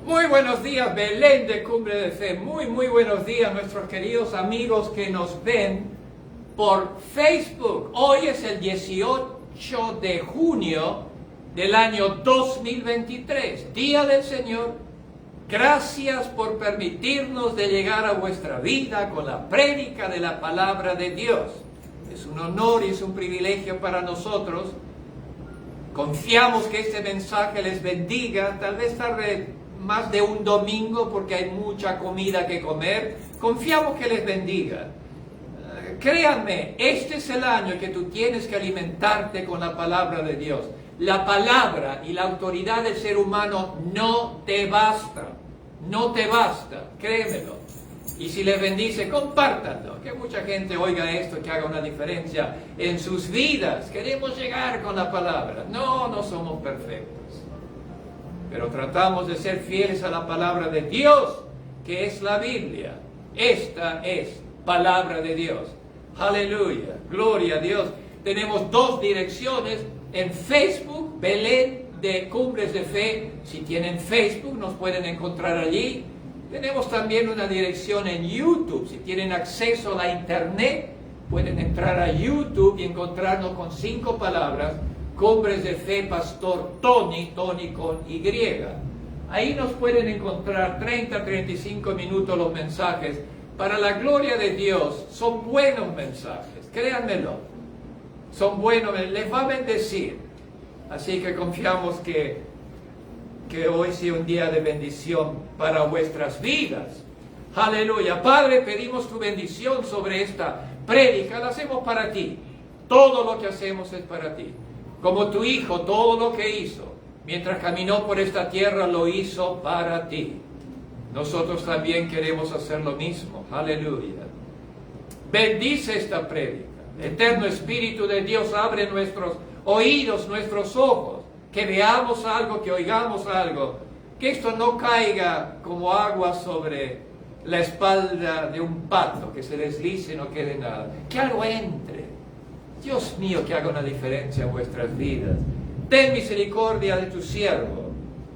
Muy buenos días, Belén de Cumbre de Fe. Muy buenos días, nuestros queridos amigos que nos ven por Facebook. Hoy es el 18 de junio del año 2023, Día del Señor. Gracias por permitirnos de llegar a vuestra vida con la prédica de la palabra de Dios. Es un honor y es un privilegio para nosotros. Confiamos que este mensaje les bendiga. Tal vez tarde más de un domingo porque hay mucha comida que comer. Confiamos que les bendiga. Créanme, este es el año que tú tienes que alimentarte con la palabra de Dios. La palabra y la autoridad del ser humano no te basta. No te basta, créemelo. Y si les bendice, compártanlo. Que mucha gente oiga esto, que haga una diferencia en sus vidas. Queremos llegar con la palabra. No somos perfectos. Pero tratamos de ser fieles a la palabra de Dios, que es la Biblia. Esta es palabra de Dios. Aleluya, gloria a Dios. Tenemos dos direcciones en Facebook, Belén de Cumbres de Fe. Si tienen Facebook, nos pueden encontrar allí. Tenemos también una dirección en YouTube. Si tienen acceso a la internet, pueden entrar a YouTube y encontrarnos con 5 palabras. Cumbres de Fe, Pastor Tony con Y. Ahí nos pueden encontrar 30-35 minutos los mensajes. Para la gloria de Dios, son buenos mensajes, créanmelo. Son buenos, les va a bendecir. Así que confiamos que hoy sea un día de bendición para vuestras vidas. Aleluya. Padre, pedimos tu bendición sobre esta prédica. La hacemos para ti. Todo lo que hacemos es para ti. Como tu Hijo, todo lo que hizo, mientras caminó por esta tierra, lo hizo para ti. Nosotros también queremos hacer lo mismo. Aleluya. Bendice esta prédica. Eterno Espíritu de Dios, abre nuestros oídos, nuestros ojos, que veamos algo, que oigamos algo. Que esto no caiga como agua sobre la espalda de un pato, que se deslice y no quede nada. Que algo entre. Dios mío, que haga una diferencia en vuestras vidas. Ten misericordia de tu siervo.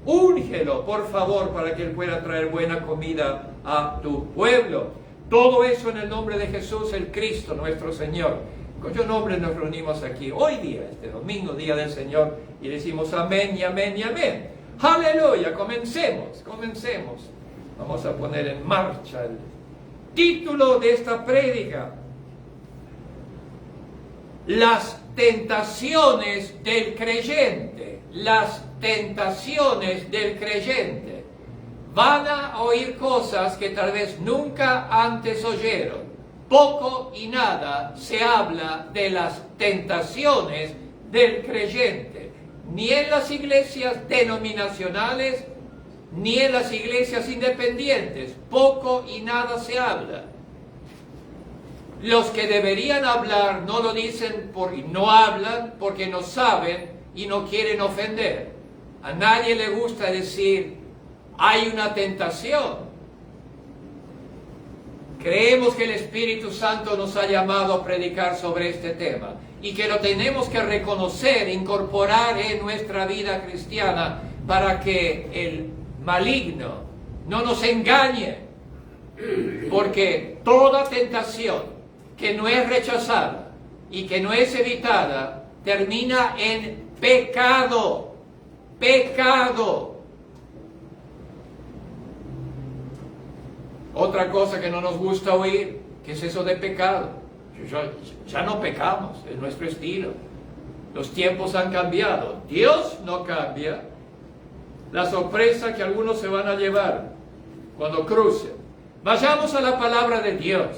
Úngelo, por favor, para que él pueda traer buena comida a tu pueblo. Todo eso en el nombre de Jesús, el Cristo, nuestro Señor. Cuyo nombre nos reunimos aquí hoy día, este domingo, Día del Señor, y decimos amén y amén y amén. Aleluya, comencemos. Vamos a poner en marcha el título de esta prédica. Las tentaciones del creyente. Las tentaciones del creyente. Van a oír cosas que tal vez nunca antes oyeron. Poco y nada se habla de las tentaciones del creyente. Ni en las iglesias denominacionales, ni en las iglesias independientes. Poco y nada se habla. Los que deberían hablar no lo dicen y no hablan porque no saben y no quieren ofender. A nadie le gusta decir, hay una tentación. Creemos que el Espíritu Santo nos ha llamado a predicar sobre este tema y que lo tenemos que reconocer, incorporar en nuestra vida cristiana para que el maligno no nos engañe. Porque toda tentación que no es rechazada y que no es evitada, termina en pecado. Pecado. Otra cosa que no nos gusta oír, ¿qué es eso de pecado? Ya no pecamos, es nuestro estilo. Los tiempos han cambiado. Dios no cambia. La sorpresa que algunos se van a llevar cuando crucen. Vayamos a la palabra de Dios.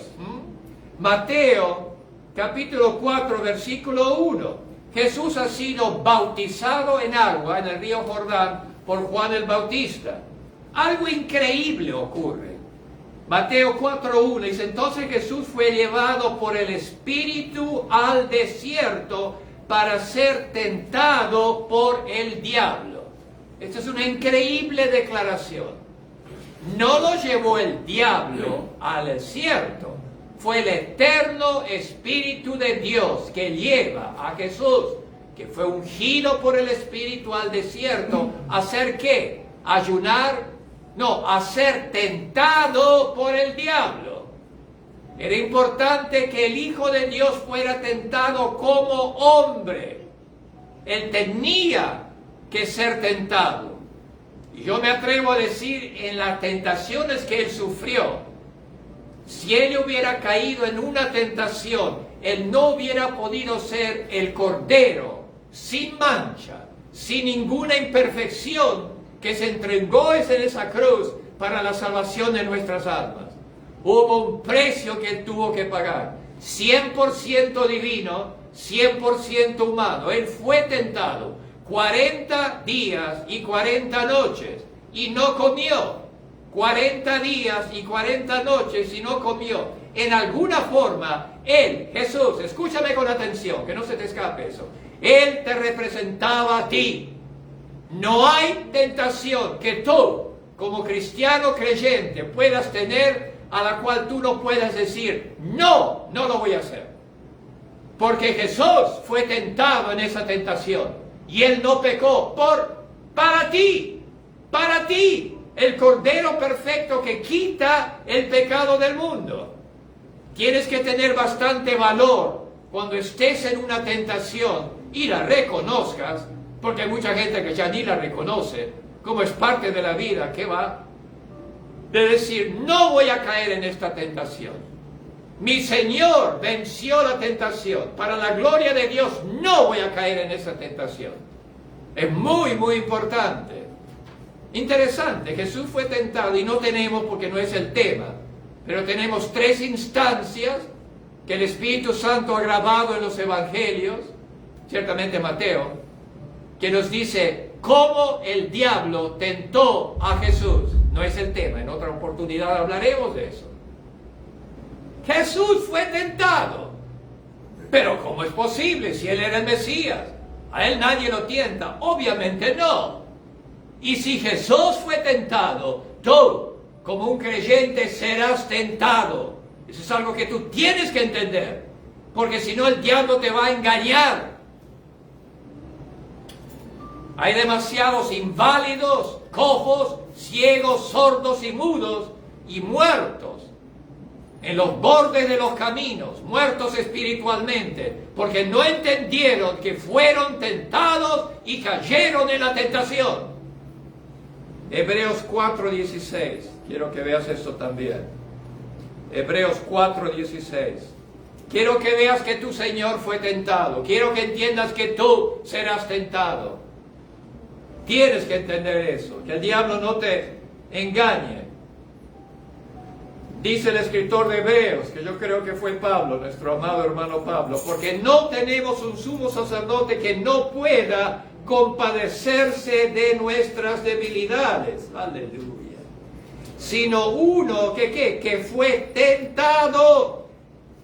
Mateo, capítulo 4, versículo 1. Jesús ha sido bautizado en agua en el río Jordán por Juan el Bautista. Algo increíble ocurre. Mateo 4:1 dice, entonces Jesús fue llevado por el Espíritu al desierto para ser tentado por el diablo. Esta es una increíble declaración. No lo llevó el diablo al desierto. Fue el eterno Espíritu de Dios que lleva a Jesús, que fue ungido por el Espíritu al desierto, ¿a hacer qué? Ayunar No, a ser tentado por el diablo. Era importante que el Hijo de Dios fuera tentado como hombre. Él tenía que ser tentado. Y yo me atrevo a decir, en las tentaciones que él sufrió, si él hubiera caído en una tentación, él no hubiera podido ser el Cordero sin mancha, sin ninguna imperfección, que se entregó en esa cruz para la salvación de nuestras almas. Hubo un precio que él tuvo que pagar, 100% divino, 100% humano. Él fue tentado 40 días y 40 noches y no comió. 40 días y 40 noches y no comió. En alguna forma, Él, Jesús, escúchame con atención, que no se te escape eso. Él te representaba a ti. No hay tentación que tú, como cristiano creyente, puedas tener a la cual tú no puedas decir, no, no lo voy a hacer. Porque Jesús fue tentado en esa tentación y Él no pecó para ti, el Cordero perfecto que quita el pecado del mundo. Tienes que tener bastante valor cuando estés en una tentación y la reconozcas, porque hay mucha gente que ya ni la reconoce, como es parte de la vida, que va de decir, no voy a caer en esta tentación. Mi Señor venció la tentación. Para la gloria de Dios, no voy a caer en esa tentación. Es muy, muy importante. Interesante, Jesús fue tentado y no tenemos, porque no es el tema, pero tenemos 3 instancias que el Espíritu Santo ha grabado en los Evangelios, ciertamente Mateo, que nos dice cómo el diablo tentó a Jesús. No es el tema, en otra oportunidad hablaremos de eso. Jesús fue tentado. Pero ¿cómo es posible si Él era el Mesías? A Él nadie lo tienta. Obviamente no. Y si Jesús fue tentado, tú, como un creyente, serás tentado. Eso es algo que tú tienes que entender. Porque si no, el diablo te va a engañar. Hay demasiados inválidos, cojos, ciegos, sordos y mudos y muertos en los bordes de los caminos, muertos espiritualmente, porque no entendieron que fueron tentados y cayeron en la tentación. Hebreos 4:16, quiero que veas esto también. Hebreos 4:16. Quiero que veas que tu Señor fue tentado. Quiero que entiendas que tú serás tentado. Tienes que entender eso, que el diablo no te engañe. Dice el escritor de Hebreos, que yo creo que fue Pablo, nuestro amado hermano Pablo, porque no tenemos un sumo sacerdote que no pueda compadecerse de nuestras debilidades, aleluya, sino uno que fue tentado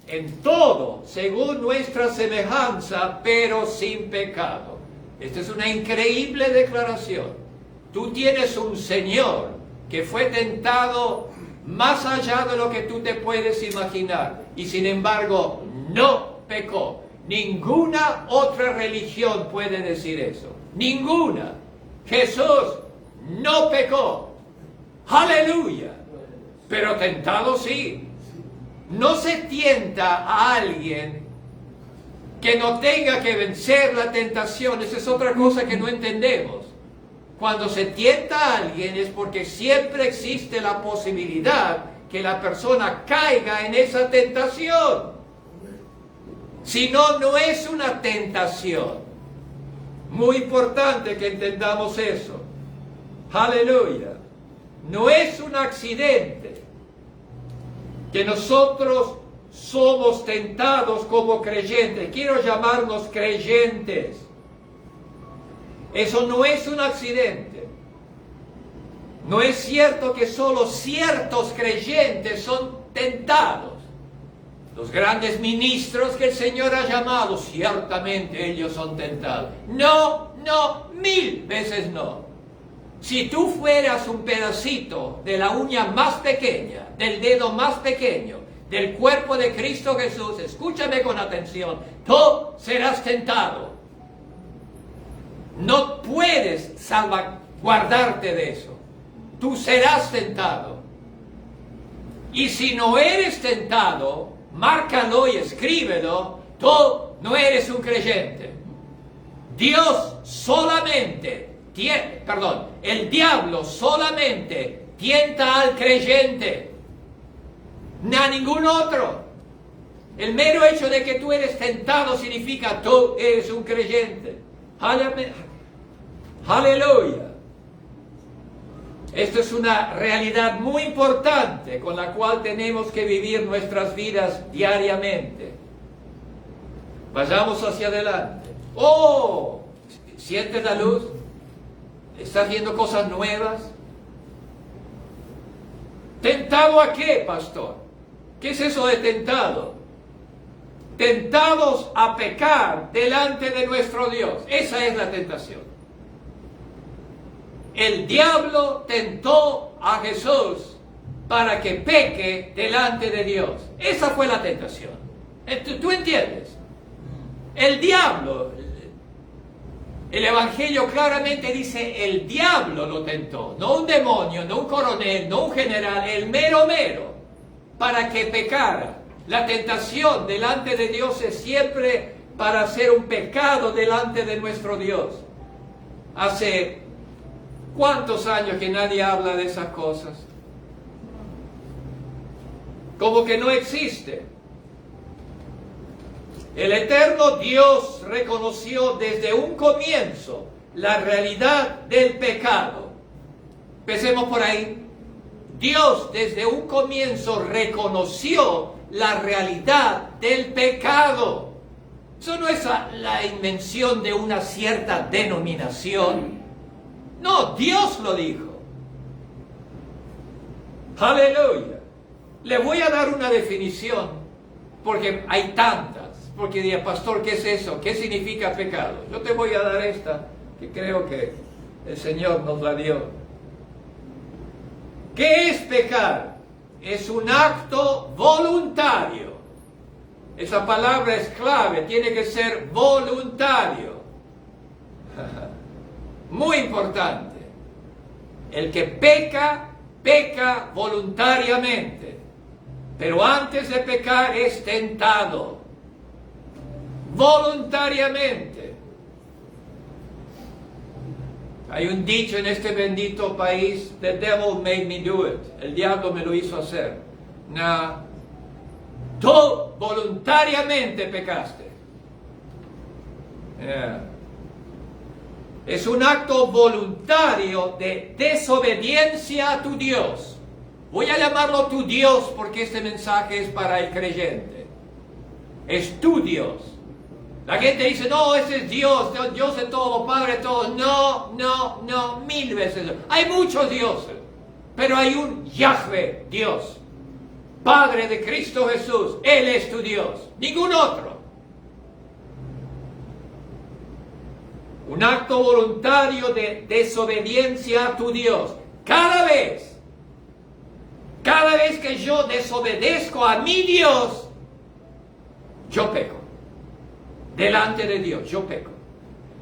en todo, según nuestra semejanza, pero sin pecado. Esta es una increíble declaración. Tú tienes un Señor que fue tentado más allá de lo que tú te puedes imaginar, y sin embargo no pecó. Ninguna otra religión puede decir eso. Ninguna. Jesús no pecó. Aleluya. Pero tentado sí. No se tienta a alguien que no tenga que vencer la tentación. Esa es otra cosa que no entendemos. Cuando se tienta a alguien es porque siempre existe la posibilidad que la persona caiga en esa tentación. Si no, no es una tentación. Muy importante que entendamos eso. Aleluya. No es un accidente que nosotros somos tentados como creyentes. Quiero llamarnos creyentes. Eso no es un accidente. No es cierto que solo ciertos creyentes son tentados. Los grandes ministros que el Señor ha llamado, ciertamente ellos son tentados. No, 1000 veces no. Si tú fueras un pedacito de la uña más pequeña, del dedo más pequeño, del cuerpo de Cristo Jesús, escúchame con atención, tú serás tentado. No puedes salvaguardarte de eso. tú serás tentado. Y si no eres tentado, márcalo y escríbelo, tú no eres un creyente. Dios solamente, el diablo solamente tienta al creyente, no a ningún otro. El mero hecho de que tú eres tentado significa tú eres un creyente. Aleluya. Esto es una realidad muy importante con la cual tenemos que vivir nuestras vidas diariamente. Vayamos hacia adelante. ¡Oh! ¿Sientes la luz? ¿Estás viendo cosas nuevas? ¿Tentado a qué, pastor? ¿Qué es eso de tentado? Tentados a pecar delante de nuestro Dios. Esa es la tentación. El diablo tentó a Jesús para que peque delante de Dios. Esa fue la tentación. ¿Tú entiendes? El diablo, el Evangelio claramente dice, el diablo lo tentó, no un demonio, no un coronel, no un general, el mero, para que pecara. La tentación delante de Dios es siempre para hacer un pecado delante de nuestro Dios. Hace ¿cuántos años que nadie habla de esas cosas? Como que no existe. El eterno Dios reconoció desde un comienzo la realidad del pecado. Empecemos por ahí. Dios desde un comienzo reconoció la realidad del pecado. Eso no es la invención de una cierta denominación. No, Dios lo dijo. Aleluya. Le voy a dar una definición, porque hay tantas. Porque diría, pastor, ¿qué es eso? ¿Qué significa pecado? Yo te voy a dar esta, que creo que el Señor nos la dio. ¿Qué es pecar? Es un acto voluntario. Esa palabra es clave, tiene que ser voluntario. Muy importante. El que peca, peca voluntariamente. Pero antes de pecar es tentado. Voluntariamente. Hay un dicho en este bendito país, the devil made me do it. El diablo me lo hizo hacer. No. Tú voluntariamente pecaste. Yeah. Es un acto voluntario de desobediencia a tu Dios. Voy a llamarlo tu Dios porque este mensaje es para el creyente. Es tu Dios. La gente dice, no, ese es Dios, Dios de todo, Padre de todo. No, 1000 veces. Hay muchos dioses, pero hay un Yahweh, Dios, Padre de Cristo Jesús. Él es tu Dios, ningún otro. Un acto voluntario de desobediencia a tu Dios. Cada vez que yo desobedezco a mi Dios, yo peco. Delante de Dios, yo peco.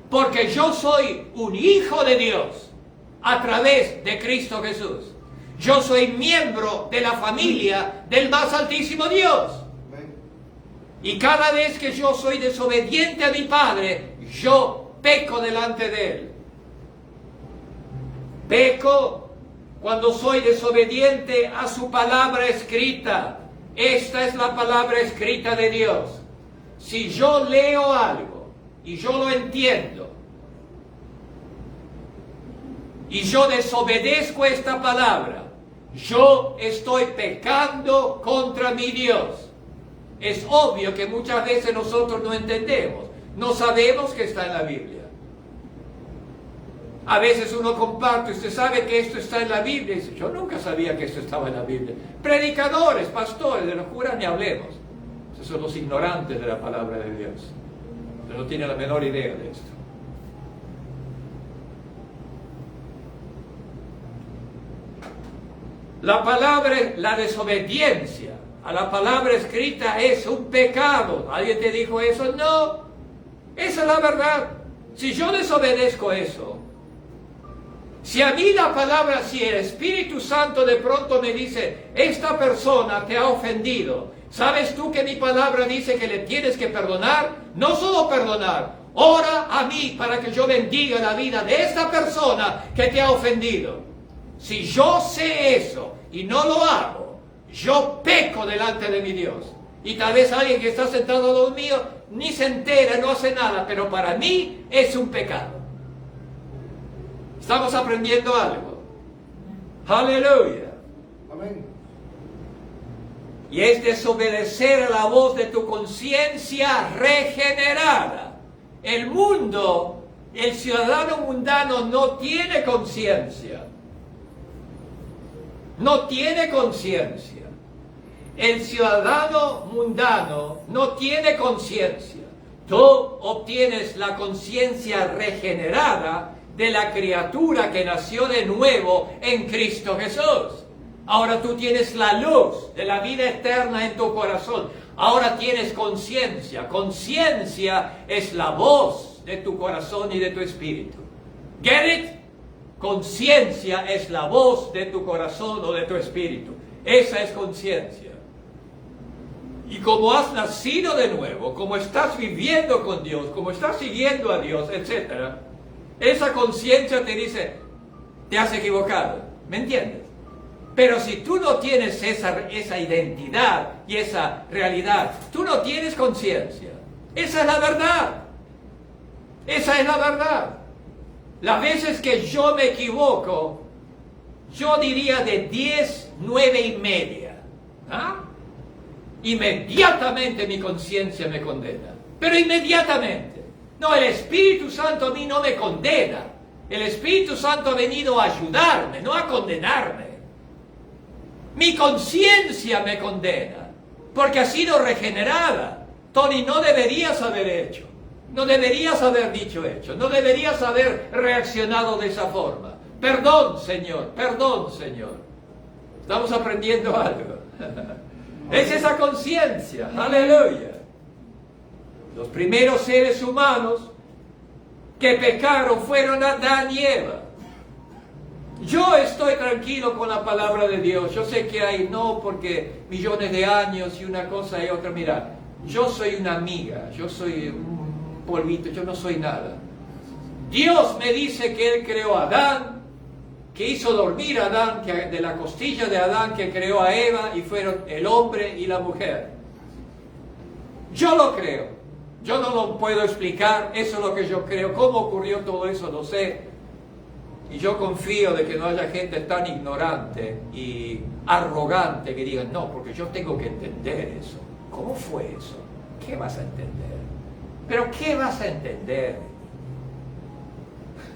Porque yo soy un hijo de Dios a través de Cristo Jesús. Yo soy miembro de la familia del más altísimo Dios. Y cada vez que yo soy desobediente a mi Padre, yo peco delante de Él. Peco cuando soy desobediente a su palabra escrita. Esta es la palabra escrita de Dios. Si yo leo algo y yo lo entiendo y yo desobedezco esta palabra, yo estoy pecando contra mi Dios. Es obvio que muchas veces nosotros no entendemos, no sabemos que está en la Biblia. A veces uno comparte, usted sabe que esto está en la Biblia, y dice, yo nunca sabía que esto estaba en la Biblia. Predicadores, pastores, de los curas ni hablemos. Esos son los ignorantes de la palabra de Dios. Pero no tienen la menor idea de esto. La palabra, la desobediencia a la palabra escrita es un pecado. ¿Alguien te dijo eso? No. Esa es la verdad. Si yo desobedezco eso, Si a mí la palabra, si el Espíritu Santo de pronto me dice, esta persona te ha ofendido, ¿sabes tú que mi palabra dice que le tienes que perdonar? No solo perdonar, ora a mí para que yo bendiga la vida de esta persona que te ha ofendido. Si yo sé eso y no lo hago, yo peco delante de mi Dios. Y tal vez alguien que está sentado al lado mío ni se entera, no hace nada, pero para mí es un pecado. Estamos aprendiendo algo. Aleluya. Amén. Y es desobedecer a la voz de tu conciencia regenerada. El mundo, el ciudadano mundano no tiene conciencia. No tiene conciencia. El ciudadano mundano no tiene conciencia. Tú obtienes la conciencia regenerada de la criatura que nació de nuevo en Cristo Jesús. Ahora tú tienes la luz de la vida eterna en tu corazón. Ahora tienes conciencia. Conciencia es la voz de tu corazón y de tu espíritu. ¿Get it? Conciencia es la voz de tu corazón o de tu espíritu. Esa es conciencia. Y como has nacido de nuevo, como estás viviendo con Dios, como estás siguiendo a Dios, etc., esa conciencia te dice, te has equivocado. ¿Me entiendes? Pero si tú no tienes esa identidad y esa realidad, tú no tienes conciencia. Esa es la verdad. Esa es la verdad. Las veces que yo me equivoco, yo diría de 10, 9:30. ¿Ah? Inmediatamente mi conciencia me condena. Pero inmediatamente. No, el Espíritu Santo a mí no me condena. El Espíritu Santo ha venido a ayudarme, no a condenarme. Mi conciencia me condena, porque ha sido regenerada. Tony, no deberías haber hecho. No deberías haber dicho hecho. No deberías haber reaccionado de esa forma. Perdón, Señor. Perdón, Señor. Estamos aprendiendo algo. Es esa conciencia. Aleluya. Los primeros seres humanos que pecaron fueron Adán y Eva. Yo estoy tranquilo con la palabra de Dios. Yo sé que hay, no porque millones de años y una cosa y otra. Mira, yo soy una amiga, yo soy un polvito, yo no soy nada. Dios me dice que Él creó a Adán, que hizo dormir a Adán, que de la costilla de Adán que creó a Eva y fueron el hombre y la mujer. Yo lo creo. Yo no lo puedo explicar, eso es lo que yo creo. ¿Cómo ocurrió todo eso? No sé. Y yo confío de que no haya gente tan ignorante y arrogante que digan, no, porque yo tengo que entender eso. ¿Cómo fue eso? ¿Qué vas a entender? ¿Pero qué vas a entender?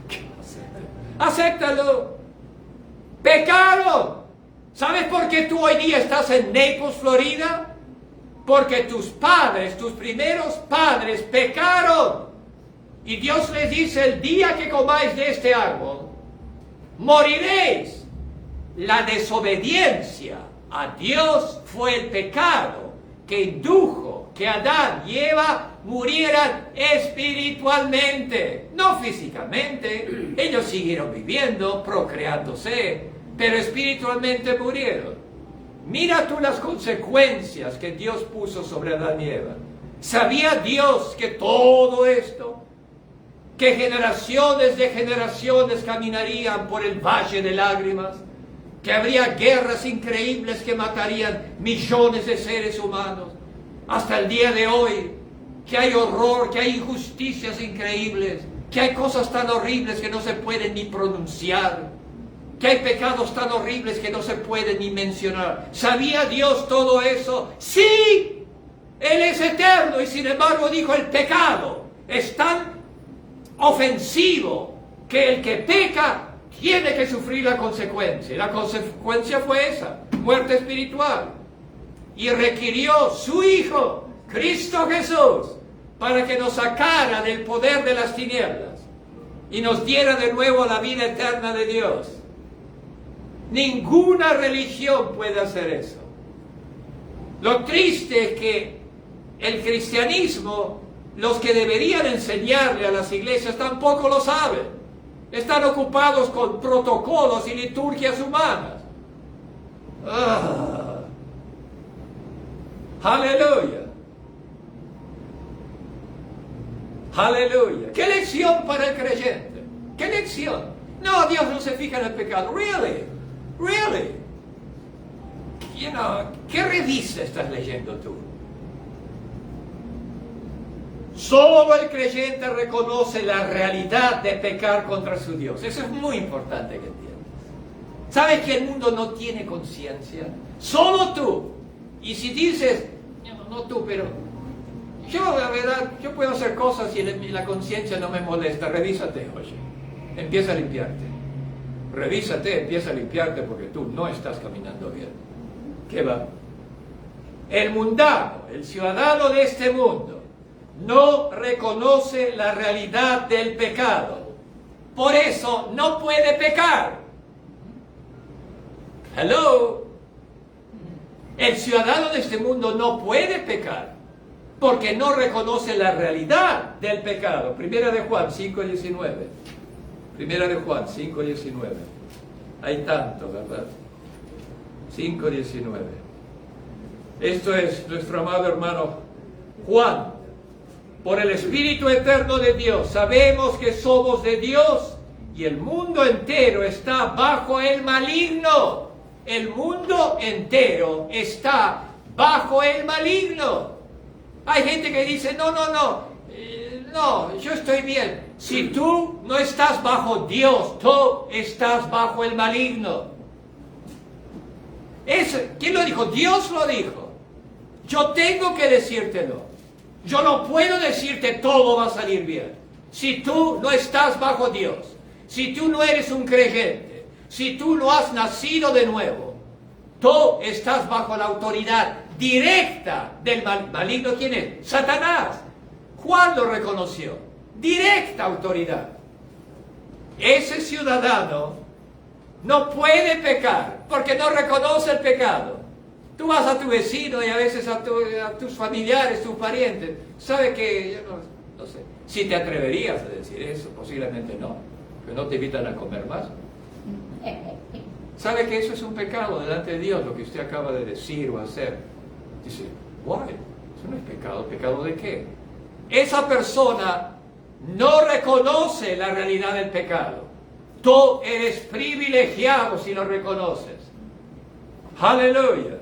¿Qué vas a entender? Acéptalo. Pecaron. ¿Sabes por qué tú hoy día estás en Naples, Florida? Porque tus padres, tus primeros padres pecaron. Y Dios les dice, el día que comáis de este árbol, moriréis. La desobediencia a Dios fue el pecado que indujo que Adán y Eva murieran espiritualmente, no físicamente. Ellos siguieron viviendo, procreándose, pero espiritualmente murieron. Mira tú las consecuencias que Dios puso sobre Adán y Eva. ¿Sabía Dios que todo esto, que generaciones de generaciones caminarían por el valle de lágrimas, que habría guerras increíbles que matarían millones de seres humanos, hasta el día de hoy, que hay horror, que hay injusticias increíbles, que hay cosas tan horribles que no se pueden ni pronunciar, que hay pecados tan horribles que no se pueden ni mencionar? ¿Sabía Dios todo eso? ¡Sí! Él es eterno y sin embargo dijo, el pecado es tan ofensivo que el que peca tiene que sufrir la consecuencia. La consecuencia fue esa, muerte espiritual. Y requirió su Hijo, Cristo Jesús, para que nos sacara del poder de las tinieblas y nos diera de nuevo la vida eterna de Dios. Ninguna religión puede hacer eso. Lo triste es que el cristianismo, los que deberían enseñarle a las iglesias, tampoco lo saben. Están ocupados con protocolos y liturgias humanas. Aleluya. Aleluya. ¿Qué lección para el creyente? ¿Qué lección? No, Dios no se fija en el pecado. Really? Really? ¿Qué revista estás leyendo tú? Solo el creyente reconoce la realidad de pecar contra su Dios. Eso es muy importante que entiendas. ¿Sabes que el mundo no tiene conciencia? Solo tú. Y si dices, no tú, pero yo, la verdad, yo puedo hacer cosas y la conciencia no me molesta. Revísate, oye. Empieza a limpiarte. Revísate, empieza a limpiarte porque tú no estás caminando bien. ¿Qué va? El mundano, el ciudadano de este mundo, no reconoce la realidad del pecado. Por eso no puede pecar. Hello. El ciudadano de este mundo no puede pecar porque no reconoce la realidad del pecado. Primera de Juan 5:19. Primera de Juan 5:19. Hay tanto, ¿verdad? 5:19. Esto es nuestro amado hermano Juan. Por el Espíritu eterno de Dios sabemos que somos de Dios y el mundo entero está bajo el maligno. El mundo entero está bajo el maligno. Hay gente que dice, no, yo estoy bien. Si tú no estás bajo Dios, tú estás bajo el maligno. ¿Quién lo dijo? Dios lo dijo. Yo tengo que decírtelo. Yo no puedo decirte todo va a salir bien. Si tú no estás bajo Dios, si tú no eres un creyente, si tú no has nacido de nuevo, tú estás bajo la autoridad directa del maligno. ¿Quién es? Satanás. Juan lo reconoció. Directa autoridad. Ese ciudadano no puede pecar porque no reconoce el pecado. Tú vas a tu vecino y a veces a tus familiares, tus parientes. ¿Sabe que yo no sé? Si te atreverías a decir eso, posiblemente no. Que no te invitan a comer más. ¿Sabe que eso es un pecado delante de Dios, lo que usted acaba de decir o hacer? Dice, ¿why? Eso no es pecado. ¿Pecado de qué? Esa persona no reconoce la realidad del pecado. Tú eres privilegiado si lo reconoces. Aleluya.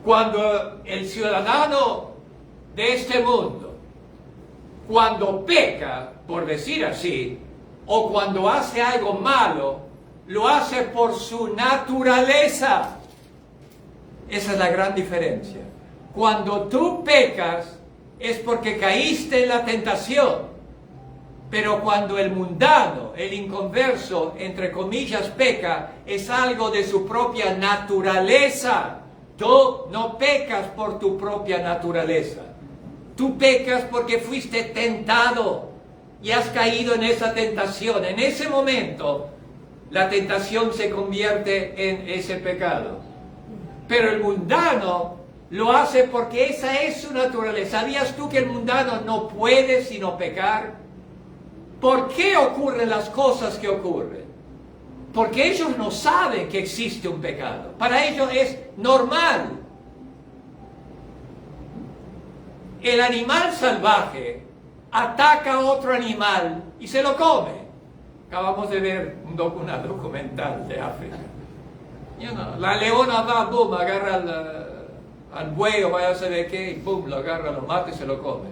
Cuando el ciudadano de este mundo, cuando peca, por decir así, o cuando hace algo malo, lo hace por su naturaleza. Esa es la gran diferencia. Cuando tú pecas, es porque caíste en la tentación. Pero cuando el mundano, el inconverso, entre comillas, peca, es algo de su propia naturaleza. Tú no pecas por tu propia naturaleza. Tú pecas porque fuiste tentado y has caído en esa tentación. En ese momento, la tentación se convierte en ese pecado. Pero el mundano lo hace porque esa es su naturaleza. ¿Sabías tú que el mundano no puede sino pecar? ¿Por qué ocurren las cosas que ocurren? Porque ellos no saben que existe un pecado. Para ellos es normal. El animal salvaje ataca a otro animal y se lo come. Acabamos de ver una documental de África. La leona va, boom, agarra al buey o vaya a saber qué, y boom, lo agarra, lo mata y se lo come.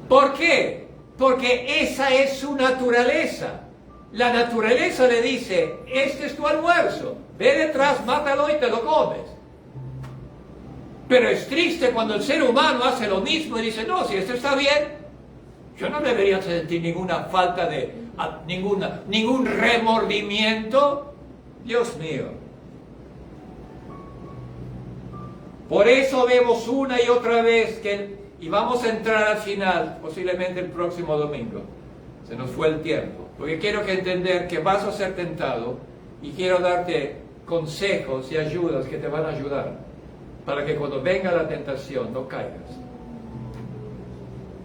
¿Por qué? Porque esa es su naturaleza. La naturaleza le dice, este es tu almuerzo, ve detrás, mátalo y te lo comes. Pero es triste cuando el ser humano hace lo mismo y dice, no, si esto está bien, yo no debería sentir ninguna falta de, ningún remordimiento. Dios mío. Por eso vemos una y otra vez y vamos a entrar al final, posiblemente el próximo domingo. Se nos fue el tiempo. Porque quiero entender que vas a ser tentado y quiero darte consejos y ayudas que te van a ayudar para que cuando venga la tentación no caigas.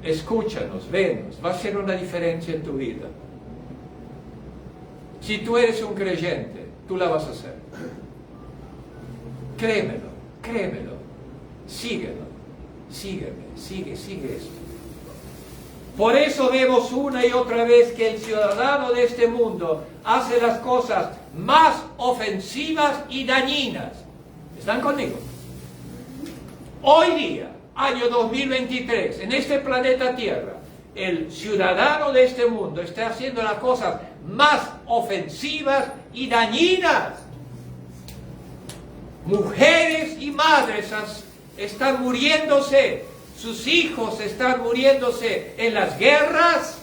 escúchanos, venos, va a ser una diferencia en tu vida. Si tú eres un creyente, tú la vas a hacer. Créemelo, créemelo. Síguelo, sigue esto. Por eso vemos una y otra vez que el ciudadano de este mundo hace las cosas más ofensivas y dañinas. ¿Están conmigo? Hoy día, año 2023, en este planeta Tierra, el ciudadano de este mundo está haciendo las cosas más ofensivas y dañinas. Mujeres y madres están muriéndose, sus hijos están muriéndose en las guerras,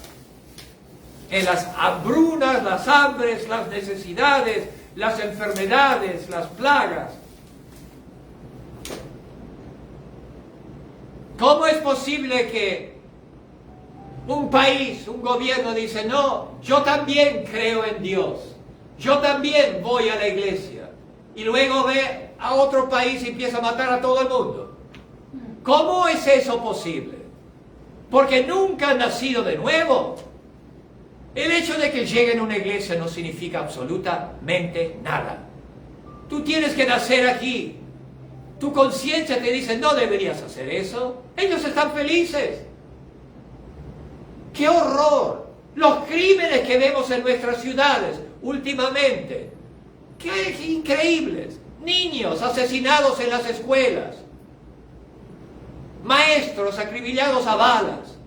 en las hambrunas, las hambres, las necesidades, las enfermedades, las plagas. ¿Cómo es posible que un país, un gobierno dice, no, yo también creo en Dios, yo también voy a la iglesia, y luego ve a otro país y empieza a matar a todo el mundo? ¿Cómo es eso posible? Porque nunca han nacido de nuevo. El hecho de que lleguen a una iglesia no significa absolutamente nada. Tú tienes que nacer aquí. Tu conciencia te dice, no deberías hacer eso. Ellos están felices. ¡Qué horror! Los crímenes que vemos en nuestras ciudades últimamente. ¡Qué increíbles! Niños asesinados en las escuelas. Maestros acribillados a balas.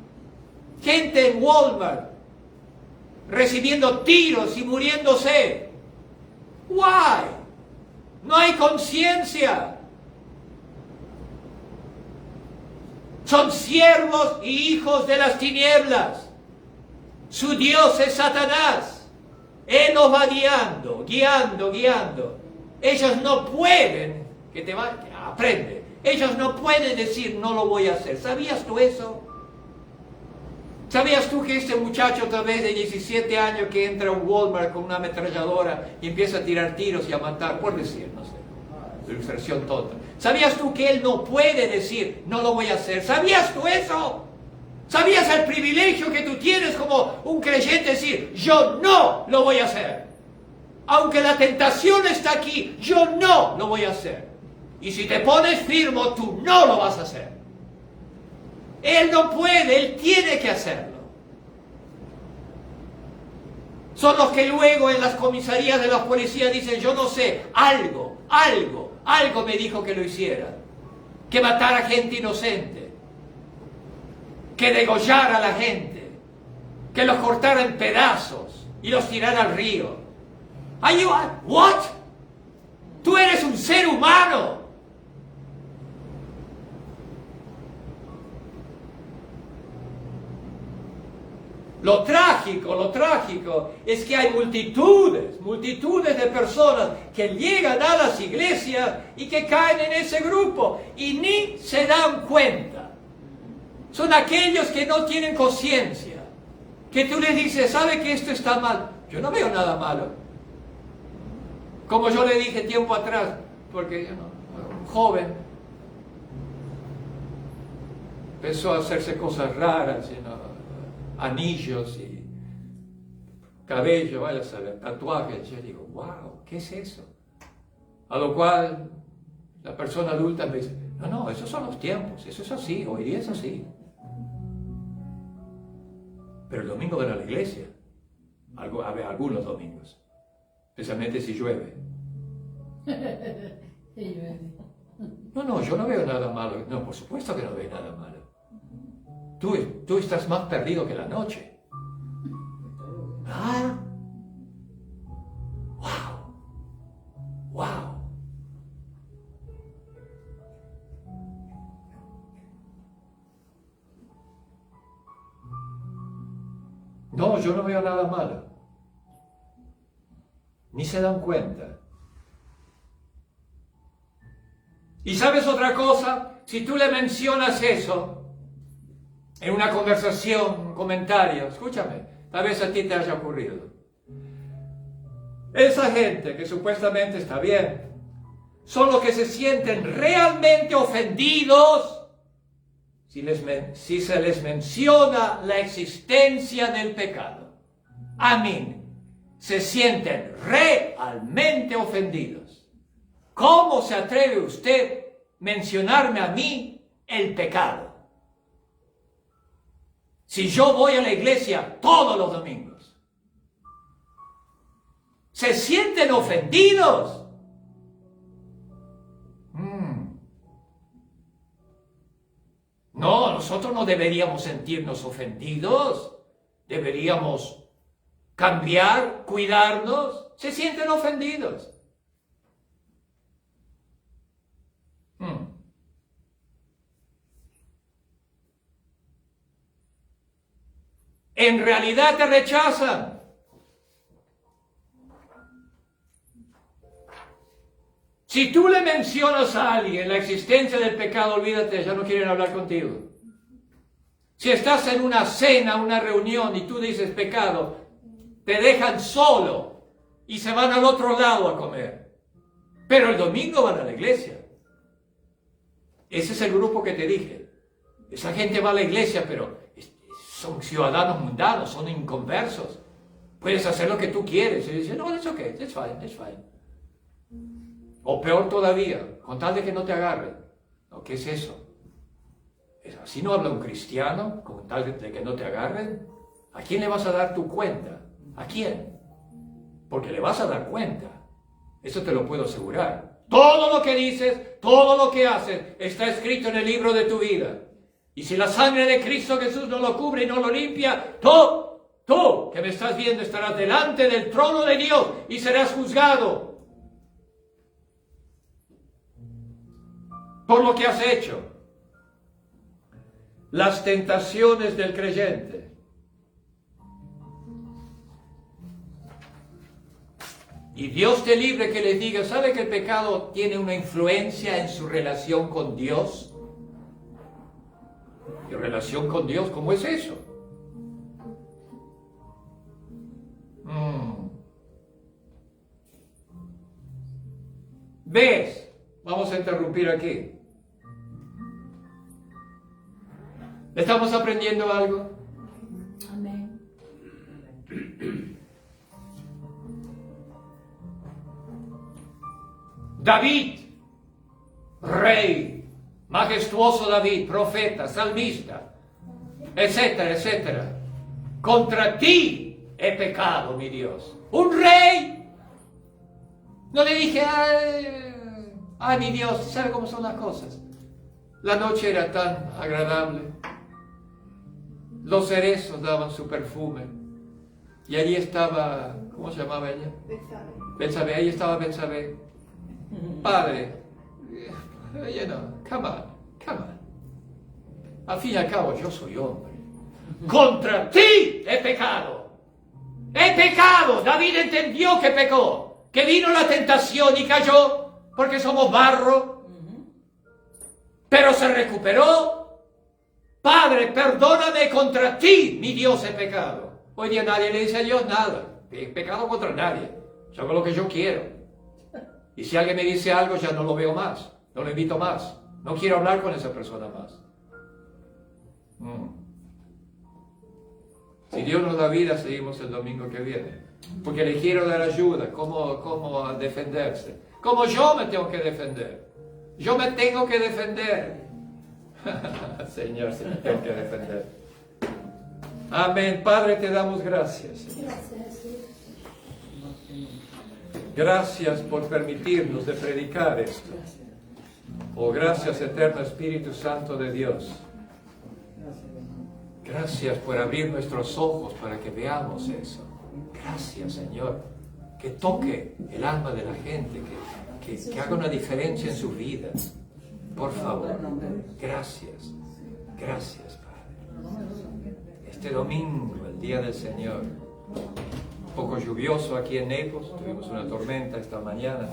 Gente en Walmart recibiendo tiros y muriéndose. ¿Why? No hay conciencia. Son siervos y hijos de las tinieblas. Su Dios es Satanás. Él nos va guiando. Ellos no pueden, aprende. Ellos no pueden decir, no lo voy a hacer. ¿Sabías tú eso? ¿Sabías tú que este muchacho tal vez de 17 años que entra a un Walmart con una ametralladora y empieza a tirar tiros y a matar, por decir, no sé, ilustración tonta? ¿Sabías tú que él no puede decir, no lo voy a hacer? ¿Sabías tú eso? ¿Sabías el privilegio que tú tienes como un creyente decir, yo no lo voy a hacer? Aunque la tentación está aquí, yo no lo voy a hacer. Y si te pones firme, tú no lo vas a hacer. Él no puede, él tiene que hacerlo. Son los que luego en las comisarías de la policía dicen, yo no sé, algo me dijo que lo hiciera. Que matara gente inocente. Que degollara a la gente. Que los cortara en pedazos y los tirara al río. What? Tú eres un ser humano. Lo trágico es que hay multitudes de personas que llegan a las iglesias y que caen en ese grupo y ni se dan cuenta. Son aquellos que no tienen conciencia, que tú les dices, ¿sabe que esto está mal? Yo no veo nada malo. Como yo le dije tiempo atrás, porque un joven empezó a hacerse cosas raras, anillos y cabello, vaya a saber, tatuajes. Yo digo, wow, ¿qué es eso? A lo cual la persona adulta me dice, no, esos son los tiempos, eso es así, hoy día es así. Pero el domingo ven a la iglesia, algunos domingos, especialmente si llueve. No, yo no veo nada malo. No, por supuesto que no veo nada malo. Tú estás más perdido que la noche. ¿Ah? ¡Wow! No, yo no veo nada malo. Ni se dan cuenta. ¿Y sabes otra cosa? Si tú le mencionas eso en una conversación, un comentario, escúchame, tal vez a ti te haya ocurrido. Esa gente que supuestamente está bien, son los que se sienten realmente ofendidos si se les menciona la existencia del pecado, amén, se sienten realmente ofendidos. ¿Cómo se atreve usted a mencionarme a mí el pecado? Si yo voy a la iglesia todos los domingos. ¿Se sienten ofendidos? No, nosotros no deberíamos sentirnos ofendidos. Deberíamos cambiar, cuidarnos. Se sienten ofendidos. En realidad te rechazan. Si tú le mencionas a alguien la existencia del pecado, olvídate, ya no quieren hablar contigo. Si estás en una cena, una reunión y tú dices pecado, te dejan solo y se van al otro lado a comer. Pero el domingo van a la iglesia. Ese es el grupo que te dije. Esa gente va a la iglesia, pero son ciudadanos mundanos, son inconversos. Puedes hacer lo que tú quieres. Y dicen, no, it's okay, it's fine, it's fine. O peor todavía, con tal de que no te agarren. ¿No? ¿Qué es eso? Así no habla un cristiano, con tal de que no te agarren. ¿A quién le vas a dar tu cuenta? ¿A quién? Porque le vas a dar cuenta. Eso te lo puedo asegurar. Todo lo que dices, todo lo que haces, está escrito en el libro de tu vida. Y si la sangre de Cristo Jesús no lo cubre y no lo limpia, tú que me estás viendo, estarás delante del trono de Dios y serás juzgado por lo que has hecho. Las tentaciones del creyente. Y Dios te libre que le diga, ¿sabe que el pecado tiene una influencia en su relación con Dios? ¿Y relación con Dios? ¿Cómo es eso? ¿Ves? Vamos a interrumpir aquí. ¿Estamos aprendiendo algo? Amén. David, rey, majestuoso David, profeta, salmista, etcétera, etcétera. Contra ti he pecado, mi Dios. Un rey. No le dije, ay, mi Dios, ¿sabe cómo son las cosas? La noche era tan agradable. Los cerezos daban su perfume. Y allí estaba, ¿cómo se llamaba ella? Betsabé. Ahí estaba Betsabé. Padre, come on. Al fin y al cabo, yo soy hombre. Contra ti he pecado. He pecado. David entendió que pecó. Que vino la tentación y cayó porque somos barro. Pero se recuperó. Padre, perdóname, contra ti, mi Dios, he pecado. Hoy día nadie le dice a Dios nada. He pecado contra nadie. Yo hago lo que yo quiero. Y si alguien me dice algo, ya no lo veo más. No lo invito más. No quiero hablar con esa persona más. Si Dios nos da vida, seguimos el domingo que viene. Porque le quiero dar ayuda. ¿Cómo defenderse? Como yo me tengo que defender. Yo me tengo que defender. Señor, si me tengo que defender. Amén. Padre, te damos gracias. Gracias por permitirnos de predicar esto. Oh, gracias, eterno Espíritu Santo de Dios. Gracias por abrir nuestros ojos para que veamos eso. Gracias, Señor. Que toque el alma de la gente, que haga una diferencia en sus vidas. Por favor, gracias, Padre. Este domingo, el día del Señor, un poco lluvioso aquí en Naples, tuvimos una tormenta esta mañana,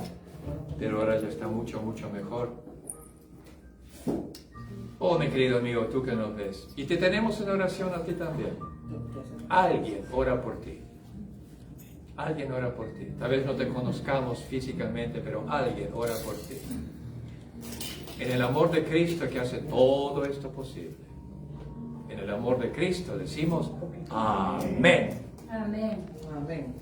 pero ahora ya está mucho mejor. Oh, mi querido amigo, tú que nos ves, y te tenemos en oración a ti también. Alguien ora por ti. Alguien ora por ti. Tal vez no te conozcamos físicamente, pero alguien ora por ti. En el amor de Cristo que hace todo esto posible. En el amor de Cristo decimos amén. Amén. Amén.